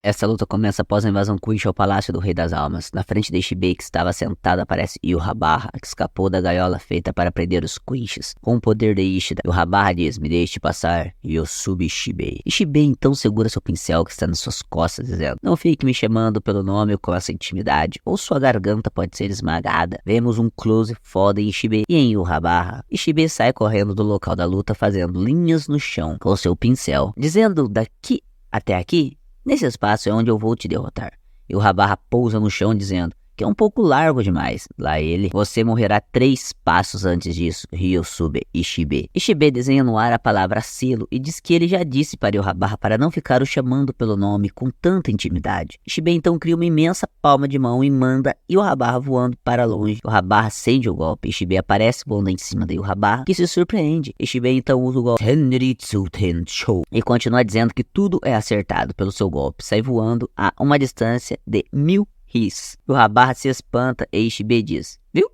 Essa luta começa após a invasão Quiche ao Palácio do Rei das Almas. Na frente de Ishibei, que estava sentada, aparece Yurrabarra, que escapou da gaiola feita para prender os Quiches. Com o poder de Ishida, Yurrabarra diz: "Me deixe passar", e eu subo Ishibei. Ishibei então segura seu pincel que está nas suas costas, dizendo: "Não fique me chamando pelo nome com essa intimidade, ou sua garganta pode ser esmagada." Vemos um close foda em Ishibei e em Yurrabarra. Ishibei sai correndo do local da luta, fazendo linhas no chão com seu pincel, dizendo: "Daqui até aqui, nesse espaço é onde eu vou te derrotar." E o Yurrabarra pousa no chão dizendo que é um pouco largo demais. Lá ele: "Você morrerá 3 passos antes disso, Ryosuke Ishibei." Ishibei desenha no ar a palavra selo e diz que ele já disse para Yurrabarra para não ficar o chamando pelo nome com tanta intimidade. Ishibei então cria uma imensa palma de mão e manda Yurrabarra voando para longe. Yurrabarra acende o golpe. Ishibei aparece voando em cima de Yurrabarra, que se surpreende. Ishibei então usa o golpe Tenritsu Tenshou e continua dizendo que tudo é acertado pelo seu golpe. Sai voando a uma distância de 1000 ris. Yurrabarra se espanta e Ishibei diz: "Viu?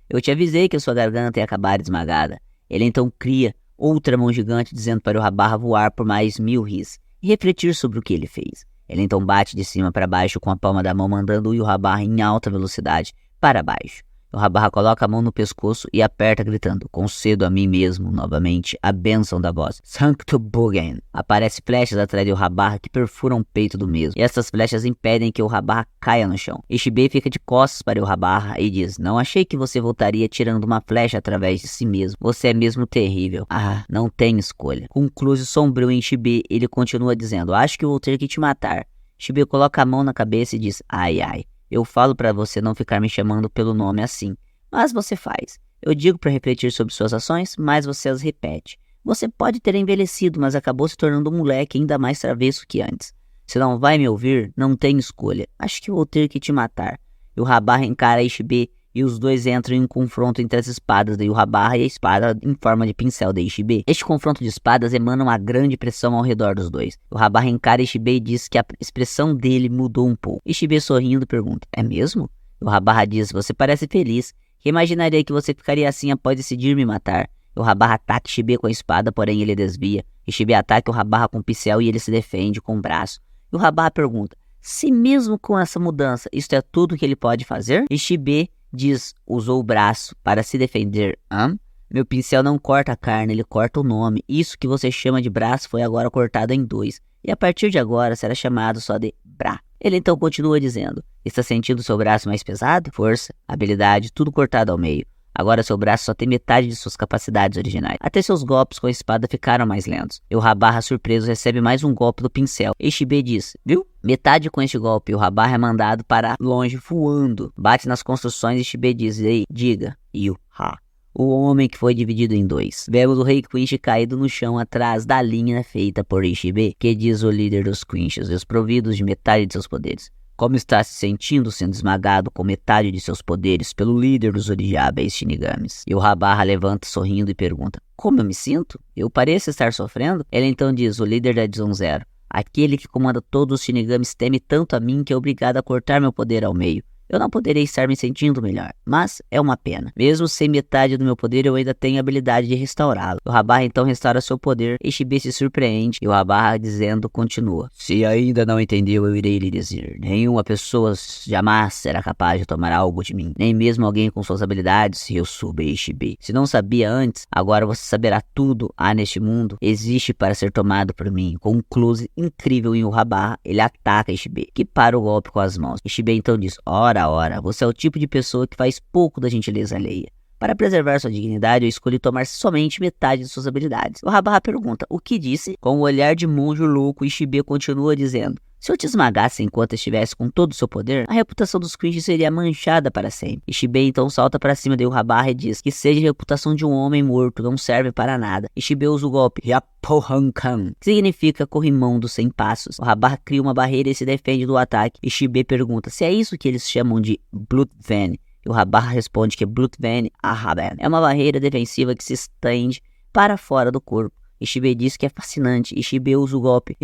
Eu te avisei que a sua garganta ia acabar esmagada." Ele então cria outra mão gigante dizendo para Yurrabarra voar por mais 1000 ris e refletir sobre o que ele fez. Ele então bate de cima para baixo com a palma da mão, mandando o Yurrabarra em alta velocidade para baixo. Yurrabarra coloca a mão no pescoço e aperta, gritando: "Concedo a mim mesmo novamente a bênção da voz Sancto Bogen." Aparece flechas atrás de Yurrabarra que perfuram o peito do mesmo, e essas flechas impedem que Yurrabarra caia no chão. Ishibei fica de costas para Yurrabarra e diz: "Não achei que você voltaria tirando uma flecha através de si mesmo. Você é mesmo terrível. Ah, não tem escolha." Com um close sombrio em Ishibei, ele continua dizendo: "Acho que vou ter que te matar." Ishibei coloca a mão na cabeça e diz: "Ai, ai. Eu falo pra você não ficar me chamando pelo nome assim, mas você faz. Eu digo pra refletir sobre suas ações, mas você as repete. Você pode ter envelhecido, mas acabou se tornando um moleque ainda mais travesso que antes. Se não vai me ouvir, não tem escolha. Acho que vou ter que te matar." Yurrabarra encara Ishibei e os dois entram em um confronto entre as espadas de Yurrabarra e a espada em forma de pincel de Ishibei. Este confronto de espadas emana uma grande pressão ao redor dos dois. Yurrabarra encara Ishibei e diz que a expressão dele mudou um pouco. Ishibei, sorrindo, pergunta: "É mesmo?" Yurrabarra diz: "Você parece feliz. Quem imaginaria que você ficaria assim após decidir me matar?" Yurrabarra ataca Ishibei com a espada, porém ele desvia. Ishibei ataca Yurrabarra com o pincel e ele se defende com o braço. Yurrabarra pergunta: "Se mesmo com essa mudança, isto é tudo que ele pode fazer?" Ishibei diz: "Usou o braço para se defender." "Meu pincel não corta a carne, ele corta o nome. Isso que você chama de braço foi agora cortado em 2. E a partir de agora será chamado só de Bra." Ele então continua dizendo: "Está sentindo seu braço mais pesado? Força, habilidade, tudo cortado ao meio. Agora seu braço só tem metade de suas capacidades originais. Até seus golpes com a espada ficaram mais lentos." Yurrabarra, surpreso, recebe mais um golpe do pincel. Ishibei diz: "Viu? Metade com este golpe." Yurrabarra é mandado para longe voando. Bate nas construções e Ishibei diz: "Ei, diga, Yurra." O homem que foi dividido em 2. Vemos o rei Quinch caído no chão atrás da linha feita por Ishibei, que diz o líder dos Quinches, desprovidos de metade de seus poderes. Como está se sentindo sendo esmagado com metade de seus poderes pelo líder dos odiáveis Shinigamis? Yurrabarra levanta sorrindo e pergunta: "Como eu me sinto? Eu pareço estar sofrendo?" Ele então diz: "O líder da Dizon Zero, aquele que comanda todos os Shinigamis, teme tanto a mim que é obrigado a cortar meu poder ao meio. Eu não poderei estar me sentindo melhor, mas é uma pena. Mesmo sem metade do meu poder, eu ainda tenho a habilidade de restaurá-lo." Yurrabarra então restaura seu poder. Ishibei se surpreende. Yurrabarra dizendo continua: "Se ainda não entendeu, eu irei lhe dizer. Nenhuma pessoa jamais será capaz de tomar algo de mim. Nem mesmo alguém com suas habilidades, Ryosuke Ishibei. Se não sabia antes, agora você saberá tudo há neste mundo. Existe para ser tomado por mim." Com um close incrível em Yurrabarra, ele ataca Ishibei, que para o golpe com as mãos. Ishibei então diz: Ora, você é o tipo de pessoa que faz pouco da gentileza alheia. Para preservar sua dignidade, eu escolhi tomar somente metade de suas habilidades." Yurrabarra pergunta: "O que disse?" Com o olhar de monge louco, Ishibei continua dizendo: "Se eu te esmagasse enquanto estivesse com todo o seu poder, a reputação dos Quinch seria manchada para sempre." Ishibei então salta para cima de Yurrabarra e diz que seja a reputação de um homem morto não serve para nada. Ishibei usa o golpe Yapohankan, que significa corrimão dos 100 passos. Yurrabarra cria uma barreira e se defende do ataque. Ishibei pergunta se é isso que eles chamam de Bloodvein. Yurrabarra responde que Bloodvein Ahaben é uma barreira defensiva que se estende para fora do corpo. Ishibei diz que é fascinante. Ishibei usa o golpe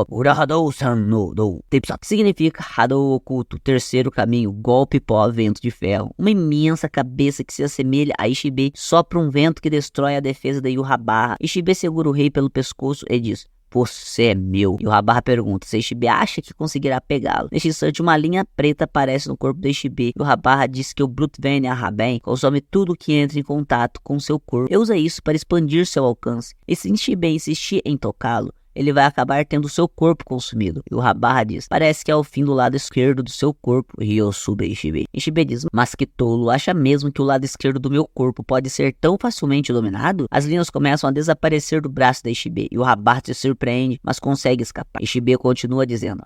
Urahadou-san no Dou, que significa Hadou oculto, terceiro caminho, golpe pó, vento de ferro. Uma imensa cabeça que se assemelha a Ishibei sopra um vento que destrói a defesa de Yurrabarra. Ishibei segura o rei pelo pescoço e diz: Você é meu. E o Habarra pergunta se Ishibe acha que conseguirá pegá-lo. Neste instante, uma linha preta aparece no corpo de Ishibe. E o Habarra diz que o Brutvene Arraben consome tudo que entra em contato com seu corpo e usa isso para expandir seu alcance. E se Ishibe insistir em tocá-lo, ele vai acabar tendo seu corpo consumido. E o Habarra diz, parece que é o fim do lado esquerdo do seu corpo. Ryosuke Ishibe. Ishibe diz, mas que tolo, acha mesmo que o lado esquerdo do meu corpo pode ser tão facilmente dominado? As linhas começam a desaparecer do braço da Ishibe. E o Habarra se surpreende, mas consegue escapar. Ishibe continua dizendo,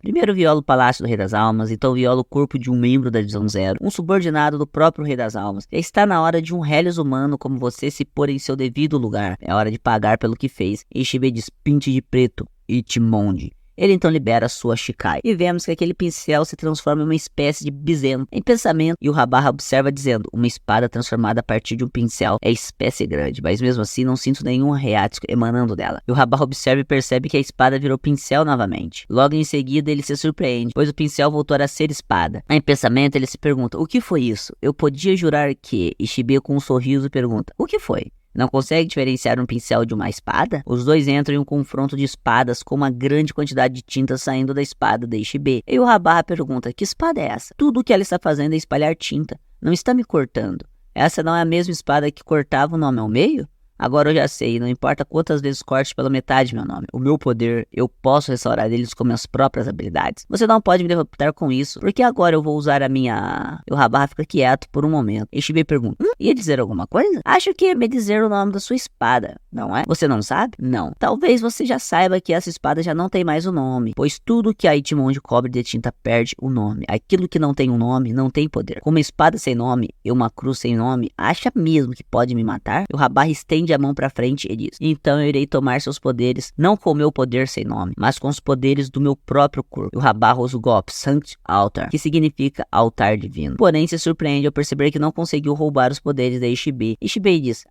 primeiro viola o Palácio do Rei das Almas, então viola o corpo de um membro da Divisão Zero, um subordinado do próprio Rei das Almas. Já está na hora de um Helios humano como você se pôr em seu devido lugar. É hora de pagar pelo que fez. Ishibe diz, pinte de preto, Ichimonji. Ele então libera sua Shikai. E vemos que aquele pincel se transforma em uma espécie de bizento. Em pensamento, e o Habarra observa dizendo, uma espada transformada a partir de um pincel é espécie grande, mas mesmo assim não sinto nenhum reático emanando dela. E o Habarra observa e percebe que a espada virou pincel novamente. Logo em seguida ele se surpreende, pois o pincel voltou a ser espada. Em pensamento ele se pergunta, o que foi isso? Eu podia jurar que... Ishibe com um sorriso pergunta, o que foi? Não consegue diferenciar um pincel de uma espada? Os dois entram em um confronto de espadas com uma grande quantidade de tinta saindo da espada de Ishibe. E o Habarra pergunta, que espada é essa? Tudo o que ela está fazendo é espalhar tinta. Não está me cortando. Essa não é a mesma espada que cortava o nome ao meio? Agora eu já sei, não importa quantas vezes corte pela metade meu nome. O meu poder, eu posso restaurar eles com minhas próprias habilidades. Você não pode me derrotar com isso, porque agora eu vou usar a minha... E o Habarra fica quieto por um momento. Ishibe pergunta, ia dizer alguma coisa? Acho que ia me dizer o nome da sua espada, não é? Você não sabe? Não. Talvez você já saiba que essa espada já não tem mais o nome, pois tudo que a Ichimonji cobre de tinta perde o nome. Aquilo que não tem um nome, não tem poder. Com uma espada sem nome e uma cruz sem nome, acha mesmo que pode me matar? E o Habarra estende a mão pra frente e diz, então eu irei tomar seus poderes, não com o meu poder sem nome, mas com os poderes do meu próprio corpo. E o Habarra usa o golpe Sanct Altar, que significa altar divino. Porém se surpreende ao perceber que não conseguiu roubar os poderes da Ishibe. Ishibe diz,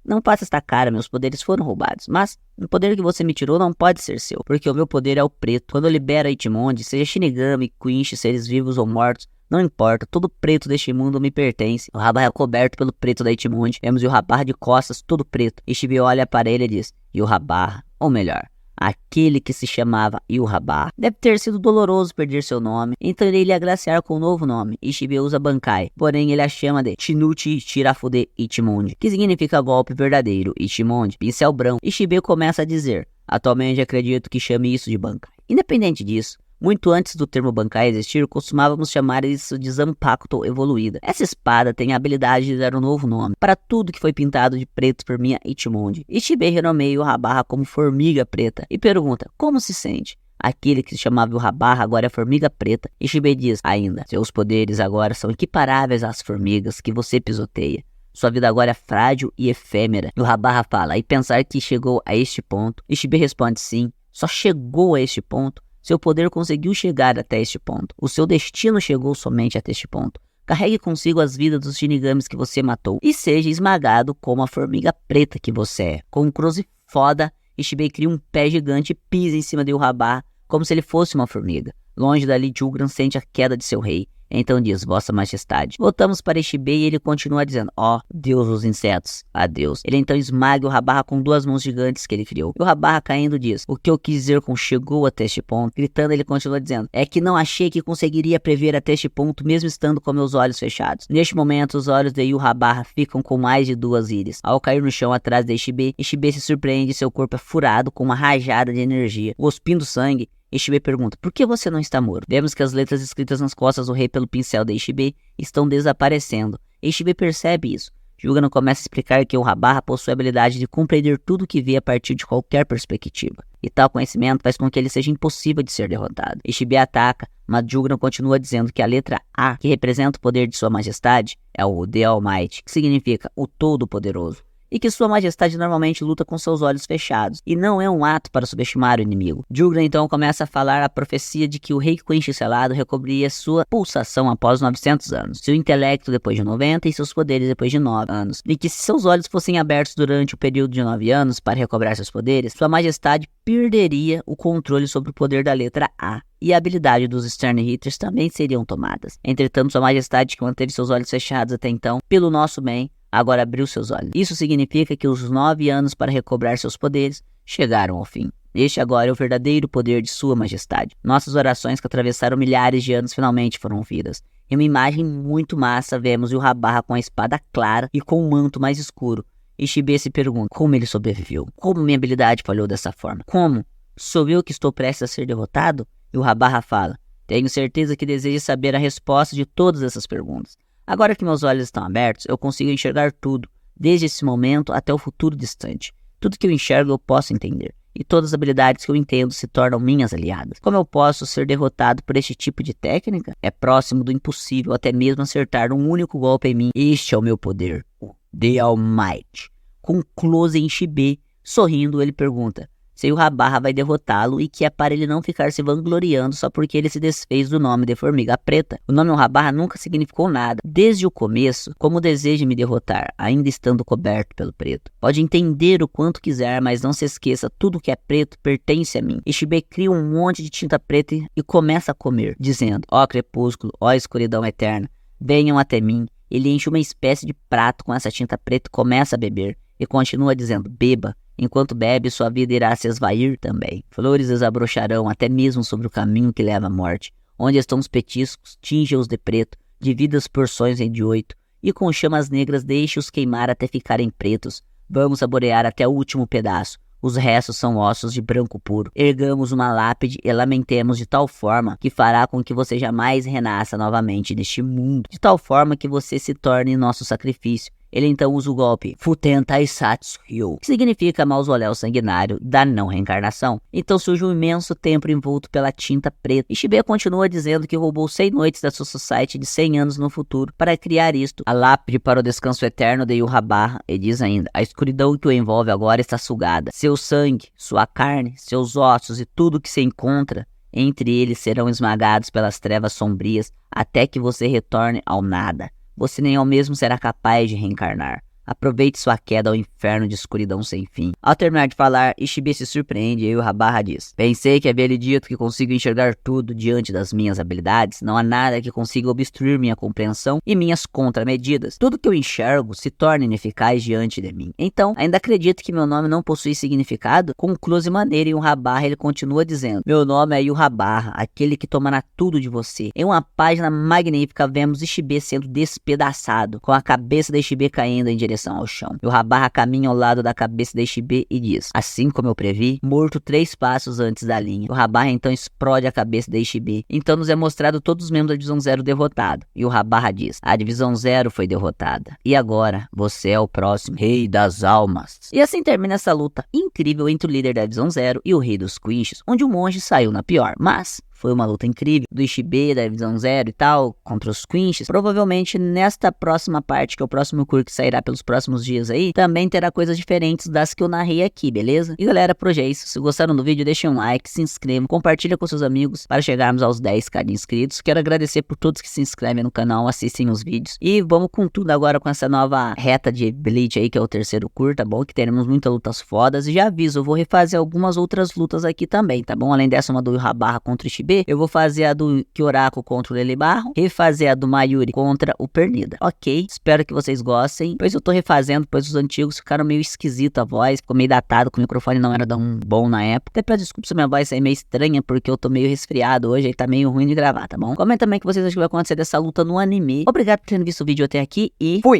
não faça esta cara, meus poderes foram roubados, mas o poder que você me tirou não pode ser seu, porque o meu poder é o preto. Quando eu libero a Ichimonji, seja Shinigami, Quinch, seres vivos ou mortos, não importa, todo preto deste mundo me pertence. O Habarra é coberto pelo preto da Ichimonji. Vemos o Habarra de costas, todo preto. Ishibe olha para ele e diz, e o Habarra, ou melhor, aquele que se chamava Yū-Habarra. Deve ter sido doloroso perder seu nome, então irei lhe agraciar com um novo nome. Ishibe usa Bankai, porém ele a chama de Chinuchi Shirafude Ichimonji, que significa golpe verdadeiro. Ichimonji, pincel branco. Ishibe começa a dizer, atualmente acredito que chame isso de Bankai. Independente disso, muito antes do termo Bankai existir, costumávamos chamar isso de Zanpakuto evoluída. Essa espada tem a habilidade de dar um novo nome para tudo que foi pintado de preto por minha Ichimonji. Ishibe renomeia o Habarra como Formiga Preta e pergunta, como se sente? Aquele que se chamava o Habarra agora é Formiga Preta. Ishibe diz ainda, seus poderes agora são equiparáveis às formigas que você pisoteia. Sua vida agora é frágil e efêmera. E o Habarra fala, e pensar que chegou a este ponto? Ishibe responde sim, só chegou a este ponto. Seu poder conseguiu chegar até este ponto. O seu destino chegou somente até este ponto. Carregue consigo as vidas dos Shinigamis que você matou e seja esmagado como a formiga preta que você é. Com um cruze foda, Ishibe cria um pé gigante e pisa em cima de Yū-Habarra como se ele fosse uma formiga. Longe dali, Julgran sente a queda de seu rei. Então diz, Vossa Majestade. Voltamos para Ishibe e ele continua dizendo, Deus dos insetos, adeus. Ele então esmaga o Habarra com duas mãos gigantes que ele criou. E o Habarra caindo diz, o que eu quis dizer com chegou até este ponto. Gritando ele continua dizendo, é que não achei que conseguiria prever até este ponto mesmo estando com meus olhos fechados. Neste momento os olhos de Yū-Habarra ficam com mais de duas íris. Ao cair no chão atrás de Ishibe, Ishibe se surpreende e seu corpo é furado com uma rajada de energia. Cuspindo sangue, Ishibe pergunta, por que você não está morto? Vemos que as letras escritas nas costas do rei pelo pincel de Ishibe estão desaparecendo. Ishibe percebe isso. Julgran começa a explicar que o Habarra possui a habilidade de compreender tudo o que vê a partir de qualquer perspectiva. E tal conhecimento faz com que ele seja impossível de ser derrotado. Ishibe ataca, mas Julgran continua dizendo que a letra A, que representa o poder de sua majestade, é o The Almighty, que significa o Todo-Poderoso. E que sua majestade normalmente luta com seus olhos fechados, e não é um ato para subestimar o inimigo. Julgran então começa a falar a profecia de que o rei Quinch selado recobriria sua pulsação após 900 anos, seu intelecto depois de 90 e seus poderes depois de 9 anos, e que se seus olhos fossem abertos durante o período de 9 anos para recobrar seus poderes, sua majestade perderia o controle sobre o poder da letra A. E a habilidade dos Stern Hitters também seriam tomadas. Entretanto, sua majestade, que manteve seus olhos fechados até então, pelo nosso bem, agora abriu seus olhos. Isso significa que os 9 anos para recobrar seus poderes chegaram ao fim. Este agora é o verdadeiro poder de sua majestade. Nossas orações que atravessaram milhares de anos finalmente foram ouvidas. Em uma imagem muito massa, vemos Yhwach com a espada clara e com o manto mais escuro. Ishibe se pergunta, como ele sobreviveu? Como minha habilidade falhou dessa forma? Como? Sou eu que estou prestes a ser derrotado? Yhwach fala, tenho certeza que deseja saber a resposta de todas essas perguntas. Agora que meus olhos estão abertos, eu consigo enxergar tudo, desde esse momento até o futuro distante. Tudo que eu enxergo eu posso entender, e todas as habilidades que eu entendo se tornam minhas aliadas. Como eu posso ser derrotado por este tipo de técnica? É próximo do impossível até mesmo acertar um único golpe em mim. Este é o meu poder, o The All Might. Com um close em Ishibe, sorrindo, ele pergunta se Yhwach vai derrotá-lo e que é para ele não ficar se vangloriando só porque ele se desfez do nome de Formiga Preta. O nome Yhwach nunca significou nada, desde o começo, como deseja me derrotar, ainda estando coberto pelo preto. Pode entender o quanto quiser, mas não se esqueça, tudo que é preto pertence a mim. Ishibe cria um monte de tinta preta e começa a comer, dizendo, ó crepúsculo, ó escuridão eterna, venham até mim. Ele enche uma espécie de prato com essa tinta preta e começa a beber, e continua dizendo, beba. Enquanto bebe, sua vida irá se esvair também. Flores desabrocharão até mesmo sobre o caminho que leva à morte. Onde estão os petiscos, tinge-os de preto, divida as porções em de 8, e com chamas negras deixe-os queimar até ficarem pretos. Vamos saborear até o último pedaço. Os restos são ossos de branco puro. Ergamos uma lápide e lamentemos de tal forma que fará com que você jamais renasça novamente neste mundo. De tal forma que você se torne nosso sacrifício. Ele então usa o golpe Futen Taisatsu Ryu, que significa mausoléu sanguinário da não reencarnação. Então surge um imenso templo envolto pela tinta preta. Ishibe continua dizendo que roubou 100 noites da sua society de 100 anos no futuro para criar isto, a lápide para o descanso eterno de Yhwach, e diz ainda, a escuridão que o envolve agora está sugada. Seu sangue, sua carne, seus ossos e tudo que se encontra entre eles serão esmagados pelas trevas sombrias até que você retorne ao nada. Você nem ao mesmo será capaz de reencarnar. Aproveite sua queda ao inferno de escuridão sem fim. Ao terminar de falar, Ishibe se surpreende e Yhwach diz, pensei que havia lhe dito que consigo enxergar tudo diante das minhas habilidades. Não há nada que consiga obstruir minha compreensão e minhas contramedidas. Tudo que eu enxergo se torna ineficaz diante de mim. Então, ainda acredito que meu nome não possui significado? Com um close maneiro, Yhwach ele continua dizendo, meu nome é Yhwach, aquele que tomará tudo de você. Em uma página magnífica, vemos Ishibe sendo despedaçado, com a cabeça de Ishibe caindo em direção ao chão. Yhwach caminha ao lado da cabeça de Ishibe e diz, assim como eu previ, morto 3 passos antes da linha. Yhwach então explode a cabeça de Ishibe. Então nos é mostrado todos os membros da Divisão Zero derrotados. Yhwach diz, a Divisão Zero foi derrotada. E agora, você é o próximo Rei das Almas. E assim termina essa luta incrível entre o líder da Divisão Zero e o Rei dos Squishes, onde o monge saiu na pior, mas foi uma luta incrível do Ishibe, da Divisão Zero e tal, contra os Squishes. Provavelmente nesta próxima parte, que é o próximo curso que sairá pelos próximos dias aí, também terá coisas diferentes das que eu narrei aqui, beleza? E galera, por hoje é isso. Se gostaram do vídeo, deixem um like, se inscrevam, compartilha com seus amigos para chegarmos aos 10k de inscritos. Quero agradecer por todos que se inscrevem no canal, assistem os vídeos. E vamos com tudo agora com essa nova reta de Bleach aí, que é o terceiro curso, tá bom? Que teremos muitas lutas fodas. E já aviso, eu vou refazer algumas outras lutas aqui também, tá bom? Além dessa, uma do Yhwach contra o Ishibe, eu vou fazer a do Kyoraku contra o Lelebarro, refazer a do Mayuri contra o Pernida, ok? Espero que vocês gostem, pois eu tô refazendo, pois os antigos ficaram meio esquisito a voz, ficou meio datado, que o microfone não era tão bom na época. Até peço desculpa se minha voz é meio estranha, porque eu tô meio resfriado hoje e tá meio ruim de gravar, tá bom? Comenta também o que vocês acham que vai acontecer dessa luta no anime. Obrigado por terem visto o vídeo até aqui e fui!